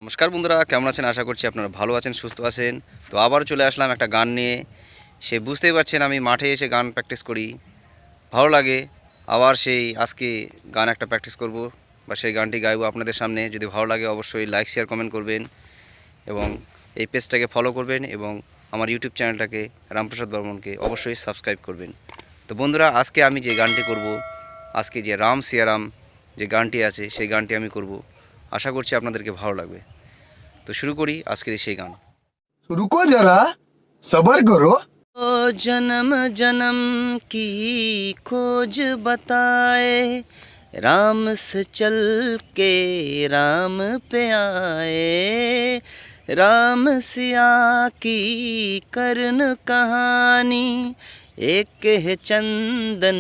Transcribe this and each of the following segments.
নমস্কার বন্ধুরা, কেমন আছেন? আশা করছি আপনারা ভালো আছেন, সুস্থ আছেন। তো আবার চলে আসলাম একটা গান নিয়ে। বুঝতেই পারছেন আমি মাঠে এসে গান প্র্যাকটিস করি, ভালো লাগে। আবার আজকে গান একটা প্র্যাকটিস করব বা সেই গানটি গাইবো আপনাদের সামনে। যদি ভালো লাগে অবশ্যই লাইক শেয়ার কমেন্ট করবেন এবং এই পেজটাকে ফলো করবেন এবং আমার ইউটিউব চ্যানেলটাকে রামপ্রসাদ বর্মনকে অবশ্যই সাবস্ক্রাইব করবেন। তো বন্ধুরা, আজকে আমি যে গানটি করব, আজকে যে রাম সিয়ারাম যে গানটি আছে সেই গানটি আমি করব। আশা করছি আপনাদেরকে ভালো লাগবে। তো শুরু করি আজকের সেই গান। रुको जरा सबर करो। ओ जन्म जन्म की खोज बताए, राम से चल के राम पे आए। राम सिया की कर्ण कहानी, एक है चंदन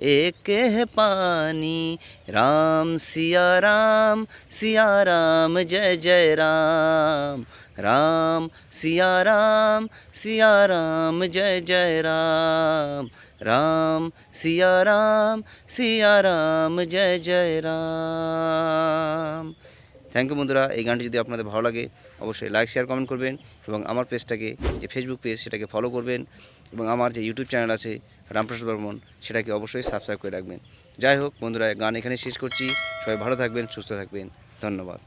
एक है पानी। राम सिया राम जय जय राम। राम सिया राम जय जय राम। राम सिया राम जय जय राम। থ্যাংক ইউ বন্ধুরা, এই গানটি যদি আপনাদের ভালো লাগে অবশ্যই লাইক শেয়ার কমেন্ট করবেন এবং আমার পেজটাকে, যে ফেসবুক পেজ, সেটাকে ফলো করবেন এবং আমার যে ইউটিউব চ্যানেল আছে রামপ্রসাদ বর্মন, সেটাকে অবশ্যই সাবস্ক্রাইব করে রাখবেন। যাই হোক বন্ধুরা, গান এখানে শেষ করছি। সবাই ভালো থাকবেন, সুস্থ থাকবেন। ধন্যবাদ।